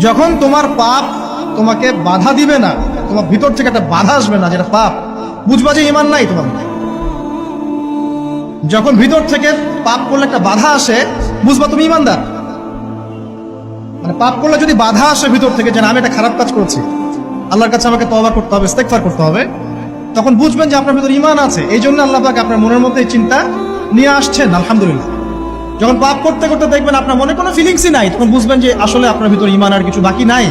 যখন তোমার পাপ তোমাকে বাধা দিবে না, তোমার ভিতর থেকে একটা বাধা আসবে না যেটা পাপ, বুঝবা যে ঈমান নাই তোমার। যখন ভিতর থেকে পাপ করলে একটা বাধা আসে, বুঝবা তুমি ঈমানদার। মানে পাপ করলে যদি বাধা আসে ভিতর থেকে যে না আমি একটা খারাপ কাজ করছি, আল্লাহর কাছে আমাকে তওবা করতে হবে, ইস্তেগফার করতে হবে, তখন বুঝবেন যে আপনার ভিতর ঈমান আছে। এই জন্য আল্লাহ পাক আপনার মনের মধ্যে এই চিন্তা নিয়ে আসছেন। আলহামদুলিল্লাহ। যখন পাপ করতে করতে দেখবেন আপনার মনে কোনো ফিলিংসই নাই, তখন বুঝবেন যে আসলে আপনার ভিতর ঈমান আর কিছু বাকি নাই,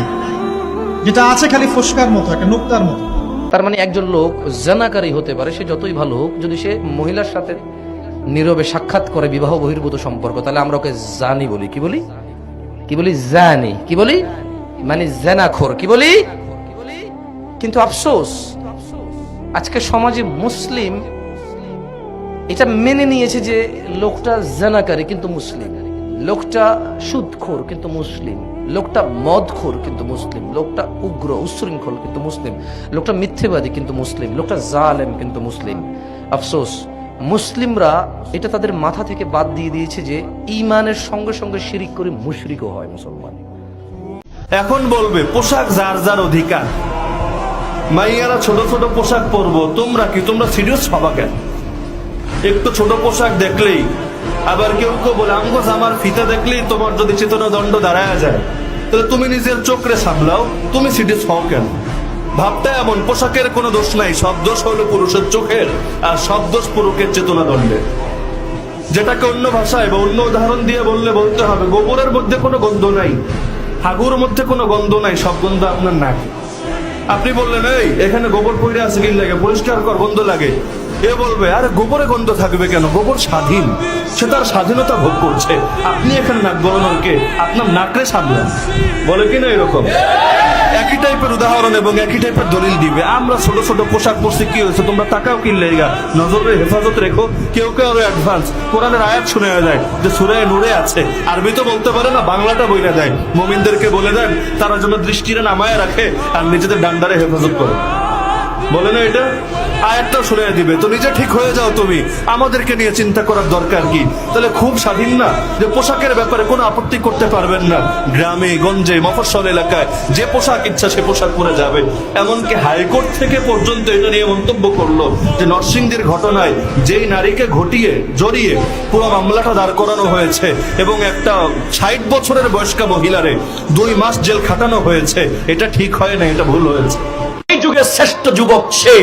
যেটা আছে খালি ফসকার মতো, একটা নুক্তার মতো। তার মানে একজন লোক জানাকারী হতে পারে, সে যতই ভালো হোক, যদি সে মহিলার সাথে নীরবে সাক্ষাৎ করে বিবাহ বহির্ভূত সম্পর্ক, তাহলে আমরা ওকে জানি বলি। কি বলি? কি বলি? জানি। কি বলি? মানে জানাখোর। কি বলি? কিন্তু আফসোস, আজকে সমাজে মুসলিম এটা মেনে নিয়েছে যে লোকটা জানাকারী কিন্তু মুসলিম, লোকটা সুদখোর কিন্তু মুসলিম, লোকটা মদখোর কিন্তু মুসলিম, লোকটা উগ্র উচ্ছৃঙ্খল কিন্তু মুসলিম, লোকটা মিথ্যেবাদী কিন্তু মুসলিম, লোকটা জালেম কিন্তু মুসলিম। আফসোস, মুসলিমরা এটা তাদের মাথা থেকে বাদ দিয়ে দিয়েছে যে ঈমানের সঙ্গে সঙ্গে শিরিক করে মুশরিকও হয় মুসলমান। এখন বলবে পোশাক যার যার অধিকার, মাইয়ারা ছোট ছোট পোশাক পরবো, তোমরা কি তোমরা সিরিয়াস হবা কেন? একটু ছোট পোশাক দেখলেই, আবার কেউ কেউ বলে আমগো জামার ফিতা দেখলেই তোমার যদি চেতনা দণ্ড দাঁড়ায় যায়, তাহলে তুমি নিজের চোখরে সামলাও, তুমি সিরিয়াস হও কেন? ভাবটা এমন, পোশাকের কোনো দোষ নাই, সব দোষ হলো পুরুষের চোখের, আর সব দোষ পুরুষের চেতনা দণ্ডের। যেটাকে অন্য ভাষায় বা অন্য উদাহরণ দিয়ে বলতে হবে, গোবরের মধ্যে কোনো গন্ধ নাই, হাগুর মধ্যে কোনো গন্ধ নাই, সব গন্ধ আপনার নাকে। আপনি বললেন এই এখানে গোবর পড়ে আছে, কি লাগে, পরিষ্কার কর, গন্ধ লাগে। এ বলবে আরে গোবরে গন্ধ থাকবে কেন, গোবর স্বাধীন, সে তার স্বাধীনতা ভোগ করছে, আপনি এখানে নাক গলানোর কে? আপনার নাকরে সামলান। বলে কিনা এরকম একই টাইপের উদাহরণ এবং একই টাইপের দলিল দিবে। আমরা ছোট ছোট পোশাক পরছি, কি হয়েছে, তোমরা টাকাও কিনলে, নজরের হেফাজত রেখো। কেউ কেউ আরো অ্যাডভান্স কোরআনের আয়াত শুনে যায় যে সূরা নূরে আছে, আরবি তো বলতে পারে না, বাংলাটা বইলা দেয়, মুমিনদেরকে বলে দেন তারা যেন দৃষ্টিরে নামায় রাখে আর নিজেদের ডান্ডারে হেফাজত করে। বলে না এটা আয়াতটাও শুনে দিবে। তো নিজে ঠিক হয়ে যাও তুমি, আমাদেরকে নিয়ে চিন্তা করার দরকার কি? তাহলে খুব স্বাধীন না যে পোশাকের ব্যাপারে কোনো আপত্তি করতে পারবেন না, গ্রামে গঞ্জে মফস্বল এলাকায় যে পোশাক ইচ্ছা সে পোশাক পরে যাবে। এমনকি হাইকোর্ট থেকে পর্যন্ত এটা নিয়ে মন্তব্য করলো যে নরসিংদীর ঘটনায় যেই নারীকে জড়িয়ে পুরো মামলাটা দাঁড় করানো হয়েছে এবং একটা 60 বছরের বয়স্কা মহিলারে 2 মাস জেল খাটানো হয়েছে, এটা ঠিক হয় না, এটা ভুল হয়েছে। এই যুগের শ্রেষ্ঠ যুবক সে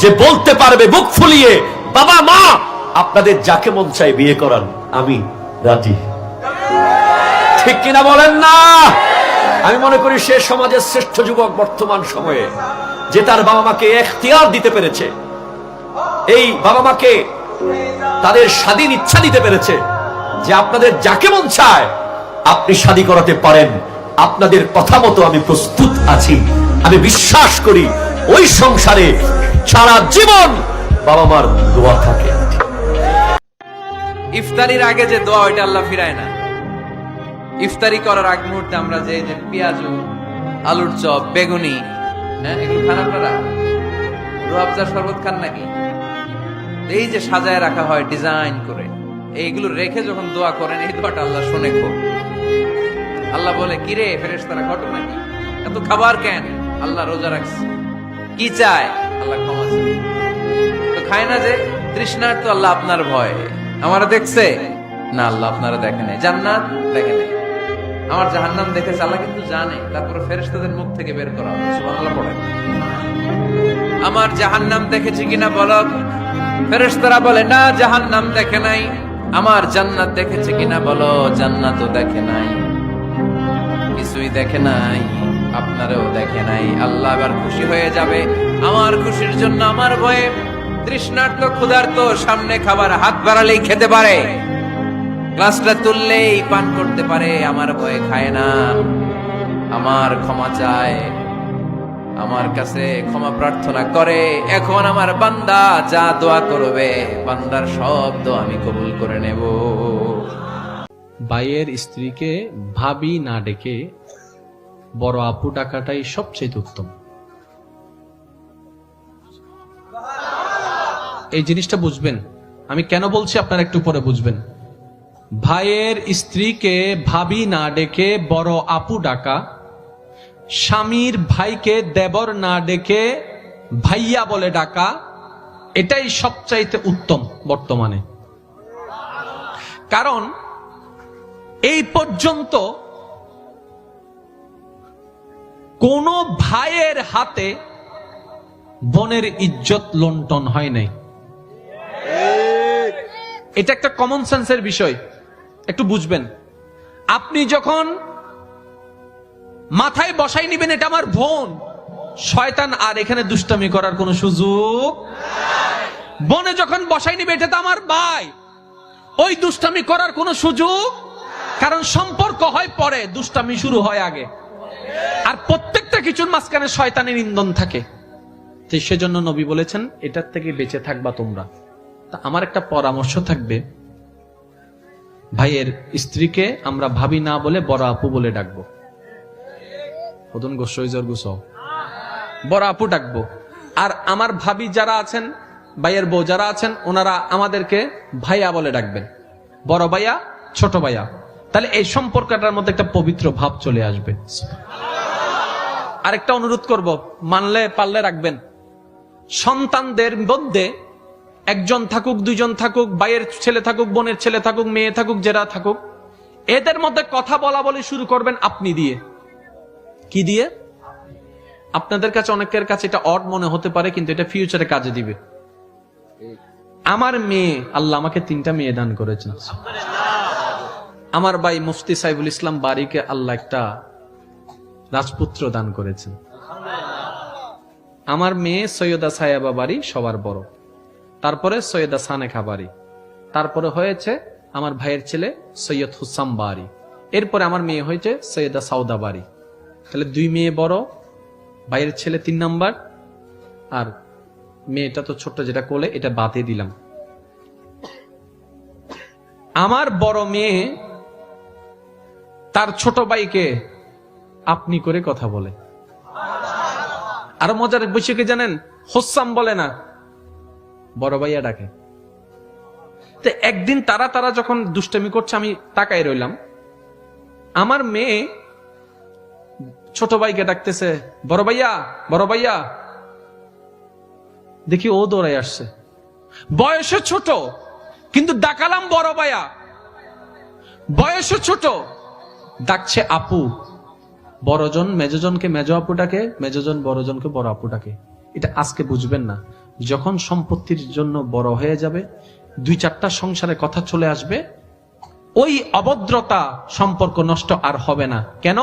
যে বলতে পারবে বুক ফুলিয়ে, বাবা মা আপনাদের যাকে মন চাই বিয়ে করান, আমি রাজি। ঠিক কিনা বলেন না? আমি মনে করি সে সমাজের শ্রেষ্ঠ যুবক বর্তমান সময়ে, যে তার বাবা মাকে এখতিয়ার দিতে পেরেছে, এই বাবা মাকে তাদের স্বাধীন ইচ্ছা দিতে পেরেছে যে আপনাদের যাকে মন চায় আপনি শাদী করাতে পারেন, আপনাদের কথা মতো আমি প্রস্তুত আছি। আমি বিশ্বাস করি ওই সংসারে সারা জীবন বাবা মার দোয়া থাকে। ইফতারির আগে যে দোয়া, ওইটা আল্লাহ ফিরায় না। ইফতারি করার আগ মুহূর্তে আমরা যে পেঁয়াজু, আলুর চপ, বেগুনি, এগুলো খান আপনারা? রুয়াবজার শরবত খান নাকি? এই যে সাজায় রাখা হয় ডিজাইন করে, এইগুলো রেখে যখন দোয়া করেন, এই দোয়াটা আল্লাহ শুনে খুব। আল্লাহ বলে কিরে ফেরেশতারা ঘটনা কি, এত খাবার কেন? আল্লাহ রোজা রাখছে, কি চায়? আল্লাহ ক্ষমা চায়। তো খায় না যে তৃষ্ণার, তো আল্লাহ আপনার ভয়, আমারা দেখছে না, আল্লাহ আপনারা দেখে নাই, জান্নাত দেখে নাই, আমার জাহান্নাম দেখেছে আল্লাহ কিন্তু জানে, তারপরে ফেরেশতাদের মুখ থেকে বের করা হবে। সুবহানাল্লাহ পড়েন। আমার জাহান্নাম দেখেছি কিনা বলো? ফেরেশতারা বলে না, জাহান্নাম দেখে নাই। আমার জান্নাত দেখেছে কিনা বলো? জান্নাতও দেখে নাই, কিছুই দেখে নাই, আপনারও দেখে নাই। আল্লাহ এবার খুশি হয়ে যাবে। আমার খুশির জন্য আমার ভয়ে তৃষ্ণার্ত ক্ষুধার্ত সামনে খাবার হাত বাড়ালেই খেতে পারে, গ্লাসটা তুললেই পান করতে পারে, আমার ভয়ে খায় না, আমার ক্ষমা চায়, আমার কাছে ক্ষমা প্রার্থনা করে। এখন আমার বান্দা যা দোয়া করবে, বান্দার সব দোয়া আমি কবুল করে নেব। ভাইয়ের স্ত্রীকে ভাবি না ডেকে বড় আপু ডাকাটাই সবচেয়ে উত্তম। এই জিনিসটা বুঝবেন, আমি কেন বলছি আপনারা একটু পরে বুঝবেন। ভাইয়ের স্ত্রীকে ভাবি না ডেকে বড় আপু ডাকা স্বামীর ভাইকে দেবর না ডেকে ভাইয়া বলে ডাকা, এটাই সবচাইতে উত্তম বর্তমানে। কারণ এই পর্যন্ত কোন ভাইয়ের হাতে বোনের ইজ্জত লুণ্ঠন হয় নাই। এটা একটা কমন সেন্সের বিষয়, একটু বুঝবেন। আপনি যখন মাথায় বসাই নিবেন এটা আমার বোন, শয়তান আর এখানে দুষ্টামি করার কোনো সুযোগ। বোনে যখন বসাই নিবে এটা তো আমার ভাই, ওই দুষ্টামি করার কোনো সুযোগ, কারণ সম্পর্ক হয় পরে, দুষ্টামি শুরু হয় আগে। আর প্রত্যেকটা কিছুর মাঝখানে শয়তানের ইন্ধন থাকে। তো সেজন্য নবী বলেছেন এটার থেকে বেঁচে থাকবা তোমরা। তা আমার একটা পরামর্শ থাকবে, ভাইয়ের স্ত্রীকে আমরা ভাবি না বলে বড় আপু বলে ডাকবো। বড় আপু ডাকবো। আর আমার ভাবি যারা আছেন, ভাইয়ের বউ যারা আছেন, ওনারা আমাদেরকে ভাইয়া বলে ডাকবেন, বড় ভাইয়া, ছোট ভাইয়া। তাহলে এই সম্পর্কটার মধ্যে একটা পবিত্র ভাব চলে আসবে। আরেকটা অনুরোধ করব, মানলে পারলে রাখবেন, সন্তানদের মধ্যে একজন থাকুক, দুইজন থাকুক, ভাইয়ের ছেলে থাকুক, বোনের ছেলে থাকুক, মেয়ে থাকুক, যারা থাকুক, এদের মধ্যে কথা বলা বলি শুরু করবেন আপনি দিয়ে। কি দিয়ে? আপনাদের কাছে অনেকের কাছে এটা অড মনে হতে পারে, কিন্তু এটা ফিউচারে কাজে দিবে। আমার মেয়ে, আল্লাহ আমাকে 3টা মেয়ে দান করেছেন। আমার ভাই মুফতি সাইফুল ইসলাম বারীকে আল্লাহ একটা রাজপুত্র দান করেছেন। আমার মেয়ে সৈয়দা সায়াবা বাড়ি সবার বড়, তারপরে সৈয়দা সানেখা বাড়ি, তারপরে হয়েছে আমার ভাইয়ের ছেলে সৈয়দ হুসাম বাড়ি, এরপরে আমার মেয়ে হয়েছে সৈয়দা সাউদা বাড়ি। তাহলে 2 মেয়ে বড়, ভাইয়ের ছেলে 3 নাম্বার, আর মেয়েটা তো ছোট্ট যেটা কোলে, এটা বাদে দিলাম। আমার বড় মেয়ে তার ছোট ভাইকে আপনি করে কথা বলে। আরো মজার বিষয় কি জানেন? হোসাম বলে না, বড় ভাইয়া ডাকে। তো একদিন তারা যখন দুষ্টামি করছে, আমি তাকাই রইলাম, আমার মেয়ে ছোট ভাইকে ডাকতেছে, বড় ভাইয়া, বড় ভাইয়া। দেখি ও দৌড়াই আসছে, বয়সে ছোট কিন্তু ডাকালাম বড় ভাইয়া, বয়সে ছোট ডাকছে আপু। বড়জন মেজজনকে মেজ আপু ডাকে, মেজজন বড়জনকে বড় আপু ডাকে। এটা আজকে বুঝবেন না, যখন সম্পত্তির জন্য বড় হয়ে যাবে, 2-4টা সংসারে কথা চলে আসবে, ওই অভদ্রতা সম্পর্ক নষ্ট আর হবে না। কেন?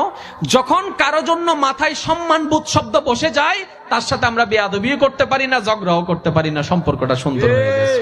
যখন কারো জন্য মাথায় সম্মানবোধ শব্দ বসে যায়, তার সাথে আমরা বেয়াদবিও করতে পারি না, ঝগড়াও করতে পারি না, সম্পর্কটা সুন্দর হয়ে গেছে।